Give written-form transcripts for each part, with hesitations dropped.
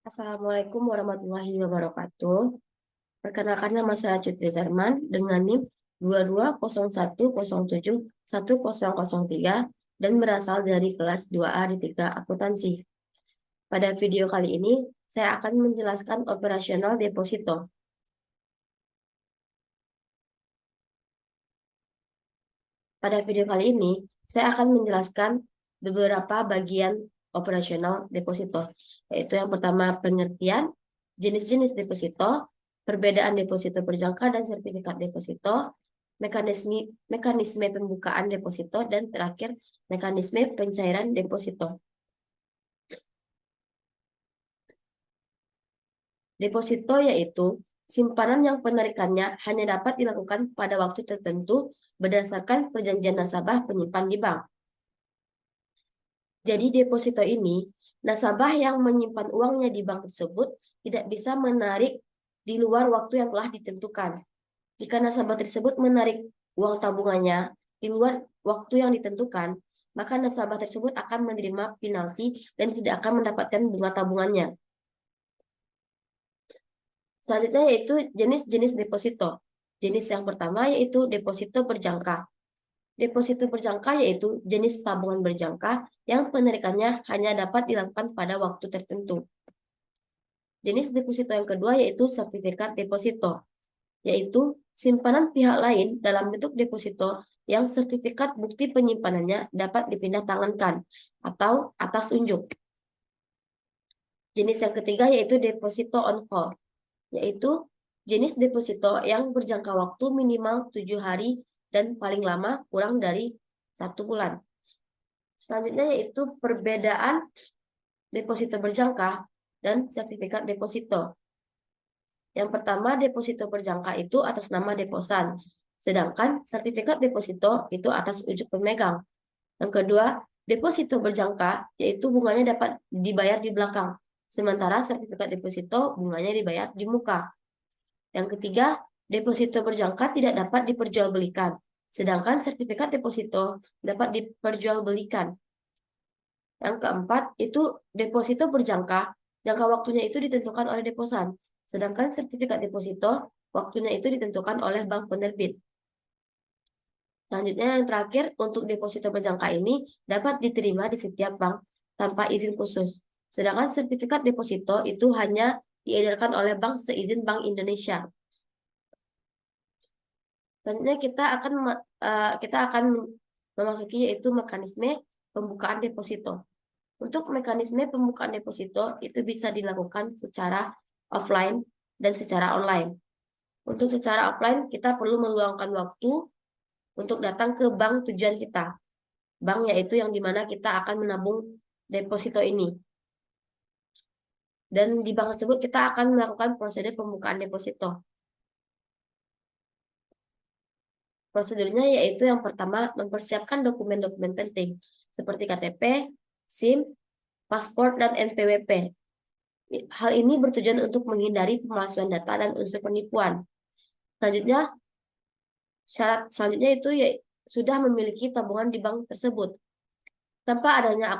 Assalamualaikum warahmatullahi wabarakatuh. Perkenalkan, nama saya Cutri Zarman dengan NIM 2201071003 dan berasal dari kelas 2A di 3 akuntansi. Pada video kali ini, saya akan menjelaskan operasional deposito. Pada video kali ini, saya akan menjelaskan beberapa bagian operasional deposito, yaitu yang pertama pengertian, jenis-jenis deposito, perbedaan deposito berjangka dan sertifikat deposito, mekanisme pembukaan deposito, dan terakhir mekanisme pencairan deposito. Deposito yaitu simpanan yang penarikannya hanya dapat dilakukan pada waktu tertentu berdasarkan perjanjian nasabah penyimpan di bank. Jadi deposito ini, nasabah yang menyimpan uangnya di bank tersebut tidak bisa menarik di luar waktu yang telah ditentukan. Jika nasabah tersebut menarik uang tabungannya di luar waktu yang ditentukan, maka nasabah tersebut akan menerima penalti dan tidak akan mendapatkan bunga tabungannya. Selanjutnya yaitu jenis-jenis deposito. Jenis yang pertama yaitu deposito berjangka. Deposito berjangka yaitu jenis tabungan berjangka yang penarikannya hanya dapat dilakukan pada waktu tertentu. Jenis deposito yang kedua yaitu sertifikat deposito, yaitu simpanan pihak lain dalam bentuk deposito yang sertifikat bukti penyimpanannya dapat dipindah tangankan atau atas unjuk. Jenis yang ketiga yaitu deposito on call, yaitu jenis deposito yang berjangka waktu minimal 7 hari dan paling lama kurang dari 1 bulan. Selanjutnya yaitu perbedaan deposito berjangka dan sertifikat deposito. Yang pertama, deposito berjangka itu atas nama deposan, sedangkan sertifikat deposito itu atas ujuk pemegang. Yang kedua, deposito berjangka yaitu bunganya dapat dibayar di belakang, sementara sertifikat deposito bunganya dibayar di muka. Yang ketiga, deposito berjangka tidak dapat diperjualbelikan, sedangkan sertifikat deposito dapat diperjualbelikan. Yang keempat, itu deposito berjangka, jangka waktunya itu ditentukan oleh deposan, sedangkan sertifikat deposito waktunya itu ditentukan oleh bank penerbit. Selanjutnya yang terakhir, untuk deposito berjangka ini dapat diterima di setiap bank tanpa izin khusus. Sedangkan sertifikat deposito itu hanya diedarkan oleh bank seizin Bank Indonesia. Selanjutnya kita akan memasuki yaitu mekanisme pembukaan deposito. Untuk mekanisme pembukaan deposito itu bisa dilakukan secara offline dan secara online. Untuk secara offline kita perlu meluangkan waktu untuk datang ke bank tujuan kita. Bank yaitu yang dimana kita akan menabung deposito ini. Dan di bank tersebut kita akan melakukan prosedur pembukaan deposito. Prosedurnya yaitu yang pertama mempersiapkan dokumen-dokumen penting seperti KTP, SIM, paspor, dan NPWP. Hal ini bertujuan untuk menghindari pemalsuan data dan unsur penipuan. Syarat selanjutnya itu ya, sudah memiliki tabungan di bank tersebut. Tanpa adanya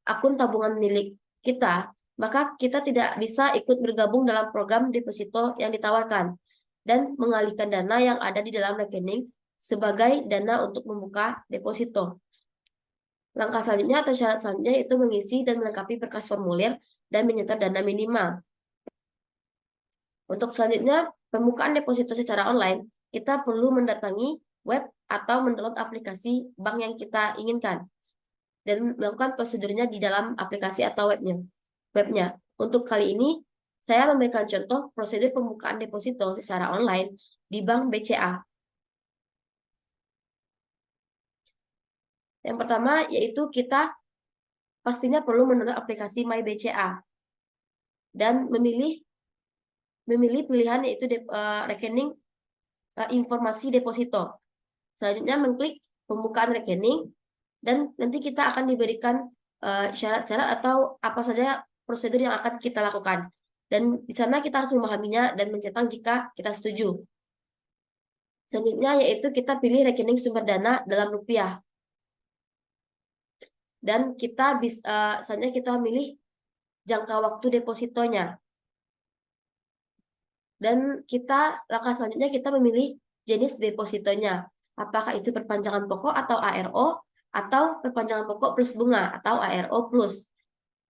akun tabungan milik kita, maka kita tidak bisa ikut bergabung dalam program deposito yang ditawarkan dan mengalihkan dana yang ada di dalam rekening sebagai dana untuk membuka deposito. Langkah selanjutnya atau syarat selanjutnya itu mengisi dan melengkapi berkas formulir dan menyetor dana minimal. Untuk selanjutnya, pembukaan deposito secara online, kita perlu mendatangi web atau mendownload aplikasi bank yang kita inginkan dan melakukan prosedurnya di dalam aplikasi atau webnya. Untuk kali ini, saya memberikan contoh prosedur pembukaan deposito secara online di Bank BCA. Yang pertama yaitu kita pastinya perlu mendownload aplikasi My BCA dan memilih pilihan yaitu rekening informasi deposito. Selanjutnya mengklik pembukaan rekening dan nanti kita akan diberikan syarat-syarat atau apa saja prosedur yang akan kita lakukan. Dan di sana kita harus memahaminya dan mencetak jika kita setuju. Selanjutnya yaitu kita pilih rekening sumber dana dalam rupiah. Dan kita selanjutnya kita milih jangka waktu depositonya. Dan langkah selanjutnya kita memilih jenis depositonya. Apakah itu perpanjangan pokok atau ARO, atau perpanjangan pokok plus bunga atau ARO plus.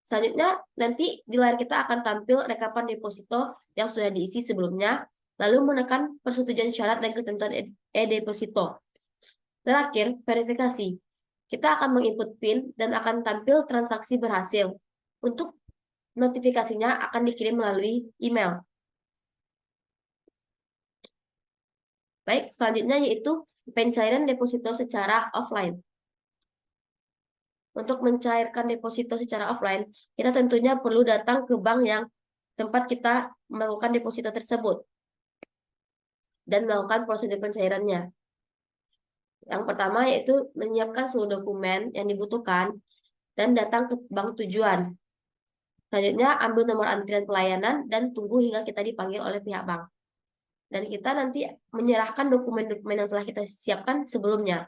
Selanjutnya nanti di layar kita akan tampil rekapan deposito yang sudah diisi sebelumnya, lalu menekan persetujuan syarat dan ketentuan e-deposito. Terakhir, verifikasi. Kita akan menginput PIN dan akan tampil transaksi berhasil. Untuk notifikasinya akan dikirim melalui email. Baik, selanjutnya yaitu pencairan deposito secara offline. Untuk mencairkan deposito secara offline, kita tentunya perlu datang ke bank yang tempat kita melakukan deposito tersebut dan melakukan prosedur pencairannya. Yang pertama yaitu menyiapkan seluruh dokumen yang dibutuhkan dan datang ke bank tujuan. Selanjutnya ambil nomor antrian pelayanan dan tunggu hingga kita dipanggil oleh pihak bank. Dan kita nanti menyerahkan dokumen-dokumen yang telah kita siapkan sebelumnya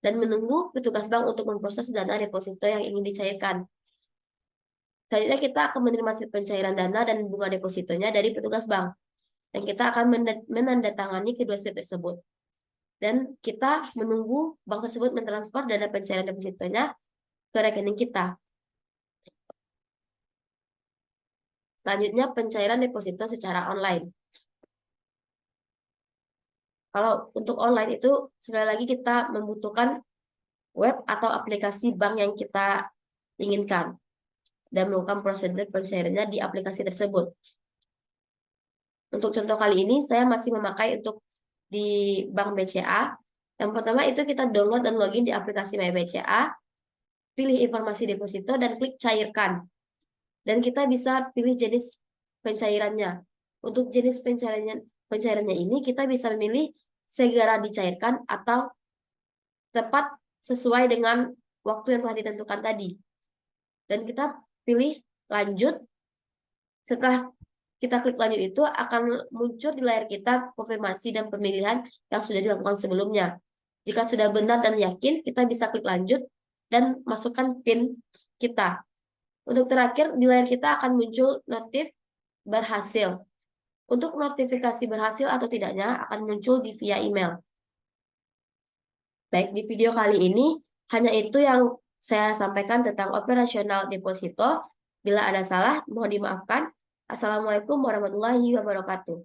dan menunggu petugas bank untuk memproses dana deposito yang ingin dicairkan. Selanjutnya kita akan menerima pencairan dana dan bunga depositonya dari petugas bank. Dan kita akan menandatangani kedua slip tersebut. Dan kita menunggu bank tersebut mentransfer dana pencairan depositonya ke rekening kita. Selanjutnya pencairan deposito secara online. Kalau untuk online itu sekali lagi kita membutuhkan web atau aplikasi bank yang kita inginkan dan melakukan prosedur pencairannya di aplikasi tersebut. Untuk contoh kali ini saya masih memakai untuk di Bank BCA. Yang pertama itu kita download dan login di aplikasi My BCA, pilih informasi deposito dan klik cairkan. Dan kita bisa pilih jenis pencairannya. Untuk jenis pencairannya ini kita bisa memilih segera dicairkan atau tepat sesuai dengan waktu yang telah ditentukan tadi. Dan kita pilih lanjut. Setelah kita klik lanjut itu akan muncul di layar kita konfirmasi dan pemilihan yang sudah dilakukan sebelumnya. Jika sudah benar dan yakin, kita bisa klik lanjut dan masukkan PIN kita. Untuk terakhir, di layar kita akan muncul notif berhasil. Untuk notifikasi berhasil atau tidaknya akan muncul via email. Baik, di video kali ini hanya itu yang saya sampaikan tentang operasional deposito. Bila ada salah, mohon dimaafkan. Assalamualaikum warahmatullahi wabarakatuh.